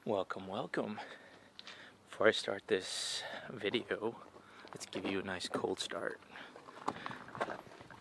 Welcome. Before I start this video, let's give you a nice cold start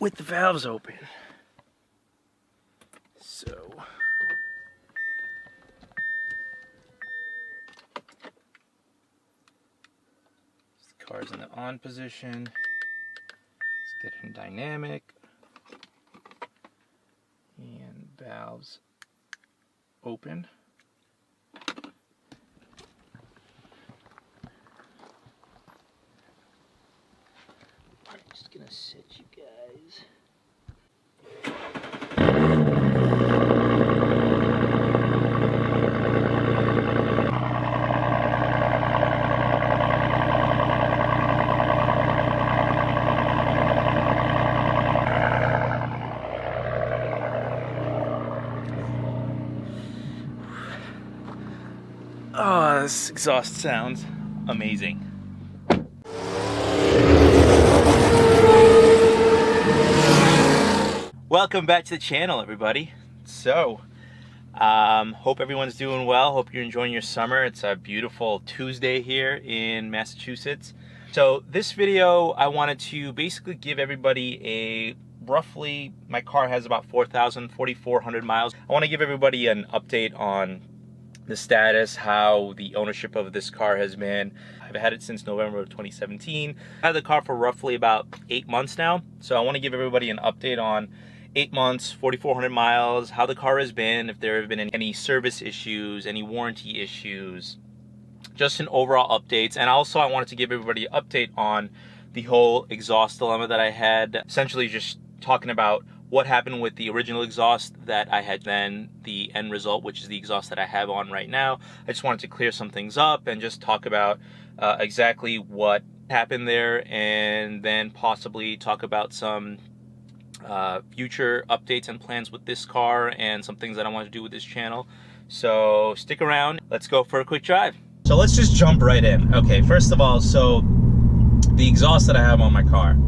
with the valves open. So the car's in the on position. Let's get in dynamic and valves open. Gonna sit you guys. Oh, this exhaust sounds amazing. Welcome back to the channel, everybody. So, hope everyone's doing well. Hope you're enjoying your summer. It's a beautiful Tuesday here in Massachusetts. So this video, I wanted to basically give everybody a roughly, my car has about 4,400 miles. I want to give everybody an update on the status, how the ownership of this car has been. I've had it since November of 2017. I had the car for roughly about 8 months now. So I want to give everybody an update on 8 months, 4,400 miles, how the car has been, if there have been any service issues, any warranty issues, just an overall updates. And also I wanted to give everybody an update on the whole exhaust dilemma that I had, essentially just talking about what happened with the original exhaust that I had, then the end result, which is the exhaust that I have on right now. I just wanted to clear some things up and just talk about exactly what happened there, and then possibly talk about some future updates and plans with this car and some things that I want to do with this channel. So stick around, let's go for a quick drive. So let's just jump right in. Okay, first of all, so the exhaust that I have on my car,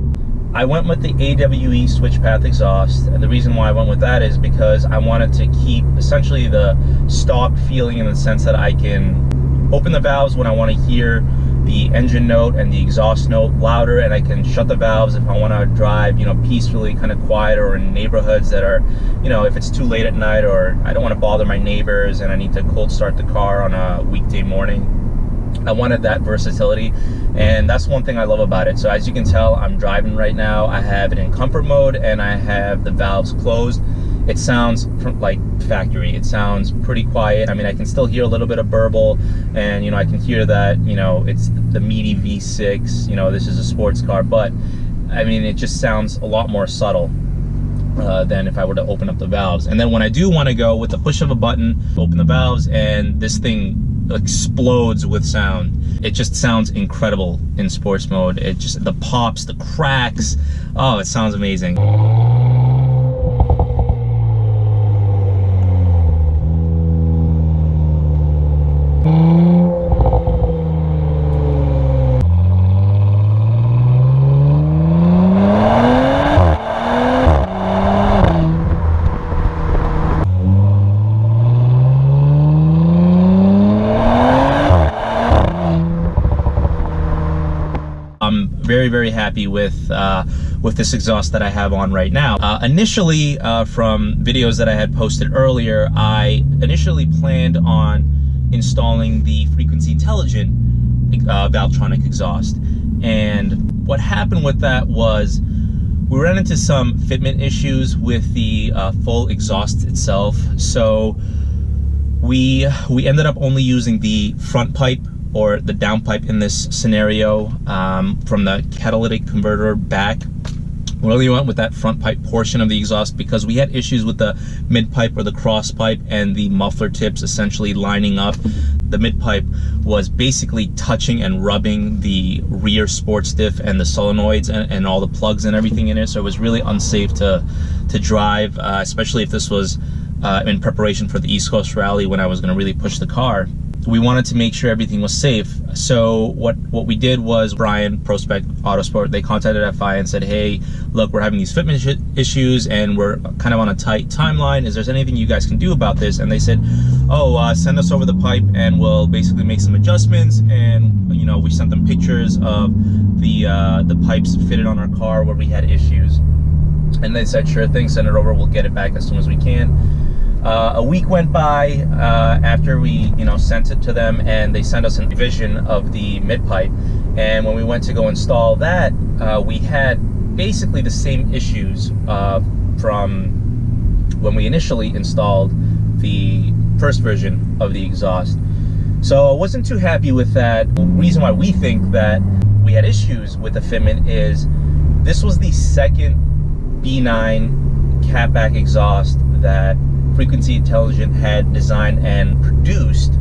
I went with the AWE switch path exhaust, and the reason why I went with that is because I wanted to keep essentially the stock feeling, in the sense that I can open the valves when I want to hear the engine note and the exhaust note louder, and I can shut the valves if I want to drive, you know, peacefully, kind of quiet, or in neighborhoods that are, you know, if it's too late at night or I don't want to bother my neighbors and I need to cold start the car on a weekday morning. I wanted that versatility, and that's one thing I love about it. So as you can tell, I'm driving right now. I have it in comfort mode and I have the valves closed. It sounds like factory. It sounds pretty quiet. I mean, I can still hear a little bit of burble, and, you know, I can hear that, you know, it's the meaty V6, you know, this is a sports car, but I mean, it just sounds a lot more subtle than if I were to open up the valves. And then when I do want to go with the push of a button, open the valves, and this thing explodes with sound. It just sounds incredible in sports mode. It just, the pops, the cracks, oh, it sounds amazing. I'm very happy with this exhaust that I have on right now. Initially, from videos that I had posted earlier, I initially planned on installing the frequency intelligent Valvetronic exhaust. And what happened with that was we ran into some fitment issues with the full exhaust itself. So we ended up only using the front pipe, or the downpipe in this scenario, from the catalytic converter back. We really went with that front pipe portion of the exhaust because we had issues with the mid pipe, or the cross pipe, and the muffler tips essentially lining up. The mid pipe was basically touching and rubbing the rear sports diff and the solenoids and all the plugs and everything in it. So it was really unsafe to drive, especially if this was in preparation for the East Coast Rally, when I was going to really push the car. we wanted to make sure everything was safe. So what we did was Brian, Prospect Autosport, they contacted FI and said, hey, look, we're having these fitment issues and we're kind of on a tight timeline. Is there anything you guys can do about this? And they said, oh, send us over the pipe and we'll basically make some adjustments. And, you know, we sent them pictures of the pipes fitted on our car where we had issues. And they said, sure thing, send it over, we'll get it back as soon as we can. A week went by after we, you know, sent it to them, and they sent us a revision of the mid pipe. And when we went to go install that, we had basically the same issues from when we initially installed the first version of the exhaust. So I wasn't too happy with that. The reason why we think that we had issues with the fitment is this was the second B9 catback exhaust that Frequency Intelligent had designed and produced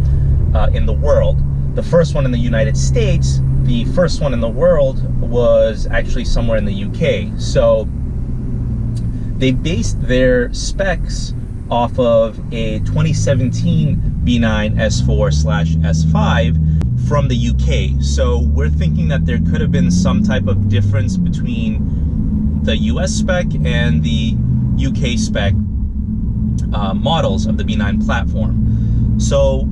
in the world. The first one in the United States, the first one in the world was actually somewhere in the UK. So they based their specs off of a 2017 B9 S4/S5 from the UK. So we're thinking that there could have been some type of difference between the US spec and the UK spec models of the B9 platform. So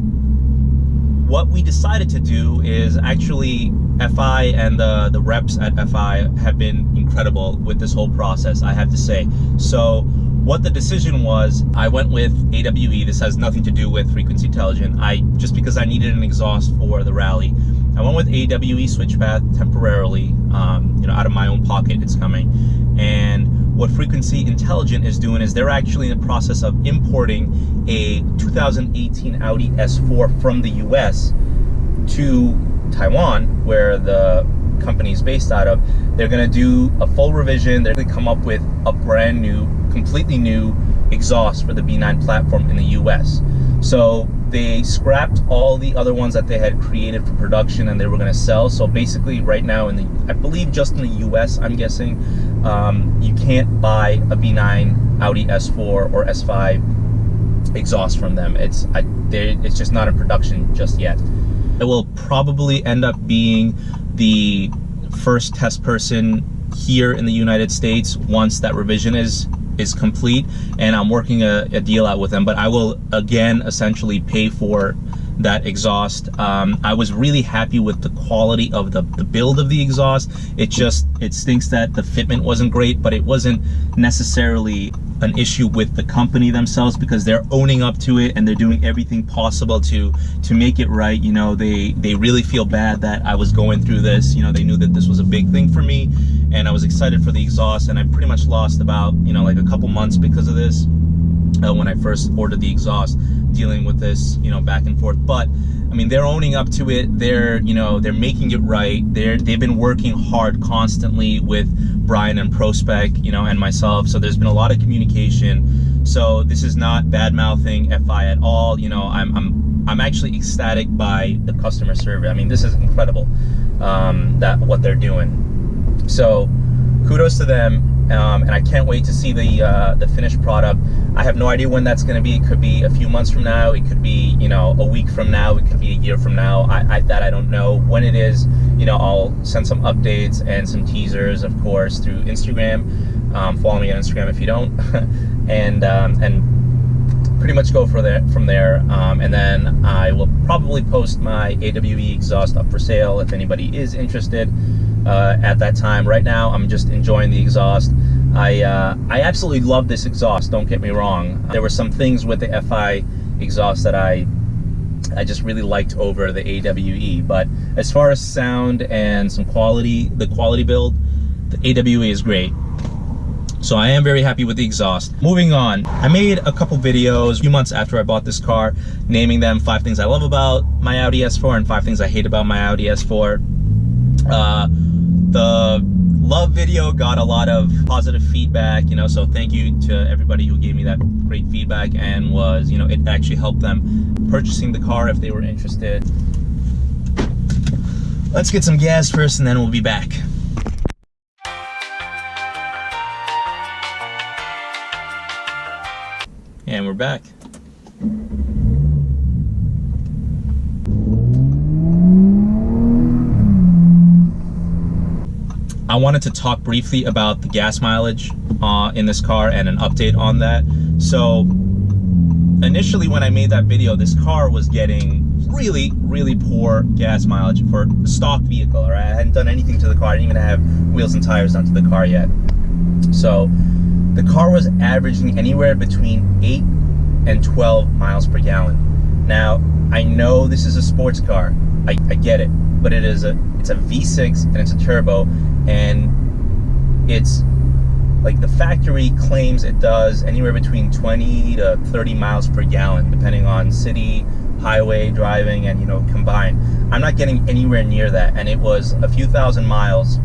what we decided to do is actually FI and the reps at FI have been incredible with this whole process, I have to say. So what the decision was, I went with AWE. This has nothing to do with Frequency Intelligent. Just because I needed an exhaust for the rally, I went with AWE switchpath temporarily, you know, out of my own pocket, it's coming. And what Frequency Intelligent is doing is they're actually in the process of importing a 2018 Audi S4 from the US to Taiwan, where the company is based out of. They're going to do a full revision. They're going to come up with a brand new, completely new exhaust for the B9 platform in the US. So they scrapped all the other ones that they had created for production and they were going to sell. So basically right now I believe just in the US, I'm guessing, you can't buy a B9 Audi S4 or S5 exhaust from them. It's just not in production just yet. It will probably end up being the first test person here in the United States once that revision is complete, and I'm working a deal out with them. But I will again essentially pay for that exhaust. I was really happy with the quality of the build of the exhaust. It stinks that the fitment wasn't great, but it wasn't necessarily an issue with the company themselves, because they're owning up to it and they're doing everything possible to make it right. You know, they really feel bad that I was going through this. You know, they knew that this was a big thing for me, and I was excited for the exhaust, and I pretty much lost about, you know, like a couple months because of this when I first ordered the exhaust, dealing with this, you know, back and forth. But I mean, they're owning up to it. They're, you know, they're making it right. They've been working hard constantly with Brian and Prospect, you know, and myself. So there's been a lot of communication. So this is not bad mouthing FI at all. You know, I'm actually ecstatic by the customer service. I mean, this is incredible, that what they're doing. So kudos to them. And I can't wait to see the finished product. I have no idea when that's going to be. It could be a few months from now. It could be, you know, a week from now. It could be a year from now. That I don't know when it is. You know, I'll send some updates and some teasers, of course, through Instagram. Follow me on Instagram if you don't, and pretty much go from there. And then I will probably post my AWE exhaust up for sale if anybody is interested. At that time. Right now, I'm just enjoying the exhaust. I absolutely love this exhaust, don't get me wrong. There were some things with the FI exhaust that I just really liked over the AWE, but as far as sound and some quality, the quality build, the AWE is great. So I am very happy with the exhaust. Moving on, I made a couple videos a few months after I bought this car, naming them 5 things I love about my Audi S4 and 5 things I hate about my Audi S4. The love video got a lot of positive feedback, you know, so thank you to everybody who gave me that great feedback and was, you know, it actually helped them purchasing the car if they were interested. Let's get some gas first and then we'll be back. And we're back. I wanted to talk briefly about the gas mileage in this car and an update on that. So initially when I made that video, this car was getting really poor gas mileage for a stock vehicle. Right? I hadn't done anything to the car. I didn't even have wheels and tires done to the car yet. So the car was averaging anywhere between 8 and 12 miles per gallon. Now, I know this is a sports car. I get it, but it's a V6 and it's a turbo, and it's like the factory claims it does anywhere between 20 to 30 miles per gallon, depending on city, highway driving, and combined. I'm not getting anywhere near that, and it was a few thousand miles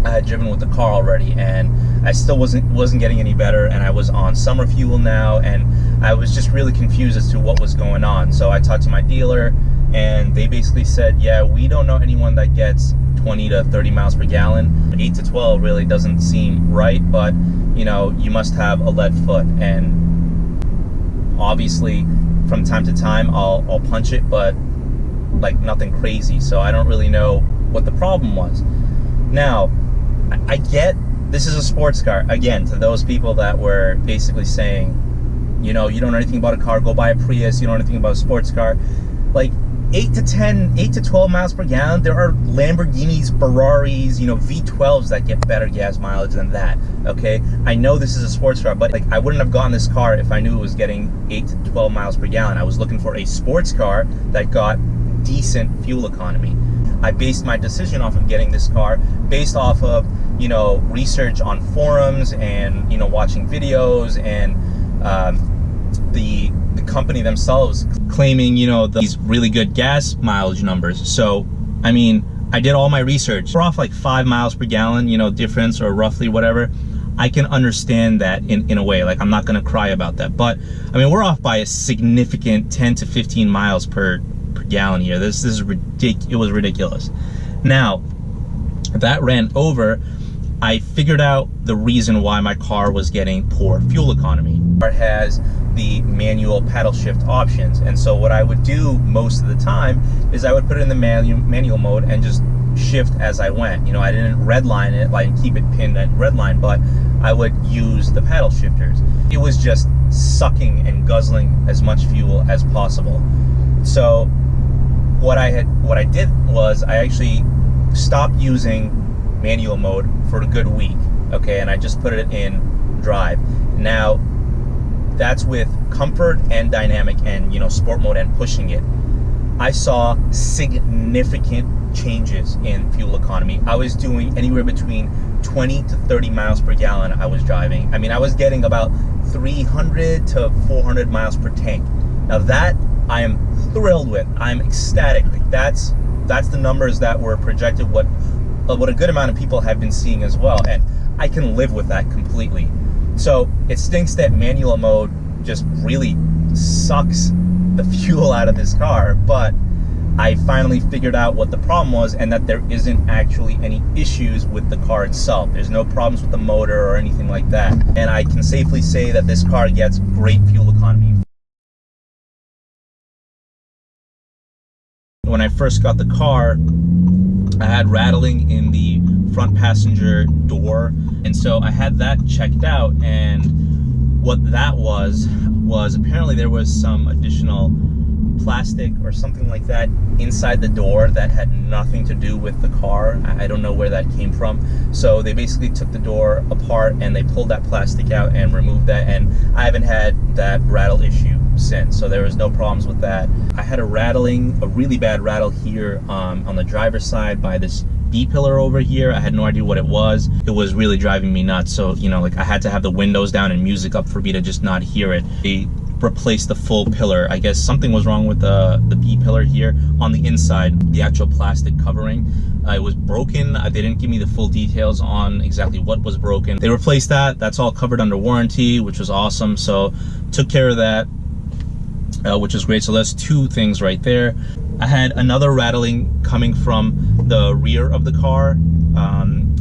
I had driven with the car already, and I still wasn't getting any better, and I was on summer fuel now, and I was just really confused as to what was going on. So I talked to my dealer, and they basically said, yeah, we don't know anyone that gets 20 to 30 miles per gallon. 8 to 12 really doesn't seem right, but you must have a lead foot, and obviously from time to time I'll punch it, but like nothing crazy. So I don't really know what the problem was. Now, I get this is a sports car. Again, to those people that were basically saying, you don't know anything about a car, go buy a Prius, you don't know anything about a sports car. Like 8 to 12 miles per gallon, there are Lamborghinis, Ferraris, V12s that get better gas mileage than that, okay? I know this is a sports car, but like I wouldn't have gotten this car if I knew it was getting 8 to 12 miles per gallon. I was looking for a sports car that got decent fuel economy. I based my decision off of getting this car based off of, research on forums and, watching videos, and the company themselves claiming, these really good gas mileage numbers. So, I mean, I did all my research. We're off like 5 miles per gallon, difference, or roughly whatever. I can understand that in a way. Like, I'm not gonna cry about that. But, I mean, we're off by a significant 10 to 15 miles per gallon here. This is ridiculous. It was ridiculous. Now, that ran over. I figured out the reason why my car was getting poor fuel economy. It has the manual paddle shift options, and so what I would do most of the time is I would put it in the manual mode and just shift as I went. I didn't redline it, like keep it pinned at redline, but I would use the paddle shifters. It was just sucking and guzzling as much fuel as possible. So what I did was I actually stopped using manual mode for a good week, okay, and I just put it in drive. Now that's with comfort and dynamic and sport mode and pushing it. I saw significant changes in fuel economy. I was doing anywhere between 20 to 30 miles per gallon I was driving. I mean, I was getting about 300 to 400 miles per tank. Now that I am thrilled with. I'm ecstatic. Like that's the numbers that were projected, what a good amount of people have been seeing as well, and I can live with that completely. So it stinks that manual mode just really sucks the fuel out of this car, but I finally figured out what the problem was, and that there isn't actually any issues with the car itself. There's no problems with the motor or anything like that, and I can safely say that this car gets great fuel economy. When I first got the car, I had rattling in the front passenger door, and so I had that checked out, and what that was apparently there was some additional plastic or something like that inside the door that had nothing to do with the car. I don't know where that came from. So they basically took the door apart and they pulled that plastic out and removed that, and I haven't had that rattle issue since, so there was no problems with that. I had a really bad rattle here on the driver's side by this B-pillar over here. I had no idea what it was. It was really driving me nuts. So, like I had to have the windows down and music up for me to just not hear it. They replaced the full pillar. I guess something was wrong with the B-pillar here on the inside, the actual plastic covering. It was broken. They didn't give me the full details on exactly what was broken. They replaced that. That's all covered under warranty, which was awesome. So took care of that, which is great. So that's two things right there. I had another rattling coming from the rear of the car,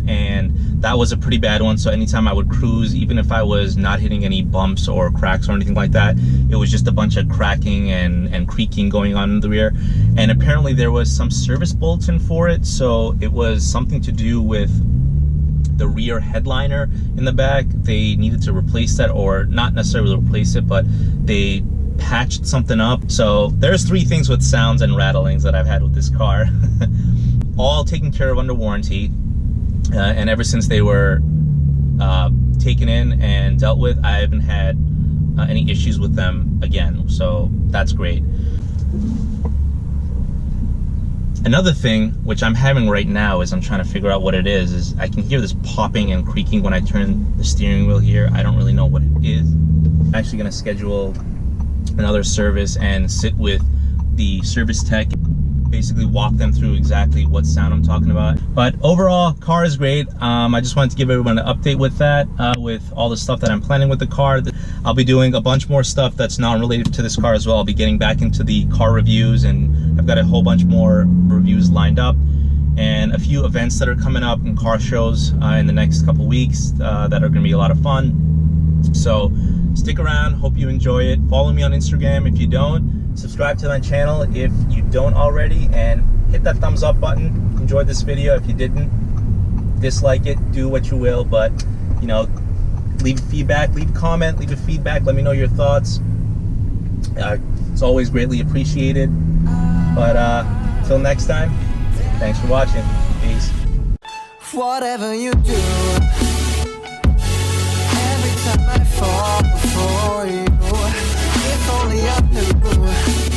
and that was a pretty bad one. So anytime I would cruise, even if I was not hitting any bumps or cracks or anything like that, it was just a bunch of cracking and creaking going on in the rear. And apparently there was some service bulletin for it, so it was something to do with the rear headliner in the back. They needed to replace that, or not necessarily replace it, but they patched something up. So there's 3 things with sounds and rattlings that I've had with this car. All taken care of under warranty, and ever since they were taken in and dealt with, I haven't had any issues with them again, so that's great. Another thing which I'm having right now is I'm trying to figure out what it is I can hear this popping and creaking when I turn the steering wheel here. I don't really know what it is. I'm actually going to schedule another service and sit with the service tech, basically walk them through exactly what sound I'm talking about. But overall, car is great. I just wanted to give everyone an update with that, with all the stuff that I'm planning with the car. I'll be doing a bunch more stuff that's non-related to this car as well. I'll be getting back into the car reviews, and I've got a whole bunch more reviews lined up, and a few events that are coming up and car shows in the next couple weeks that are gonna be a lot of fun. So stick around, hope you enjoy it. Follow me on Instagram if you don't. Subscribe to my channel if you don't already, and hit that thumbs up button. Enjoyed this video. If you didn't, dislike it, do what you will, but you know, leave feedback, leave a comment, leave a feedback, let me know your thoughts. It's always greatly appreciated. But till next time, thanks for watching. Peace. Whatever you do, every time I fall before you, if only I knew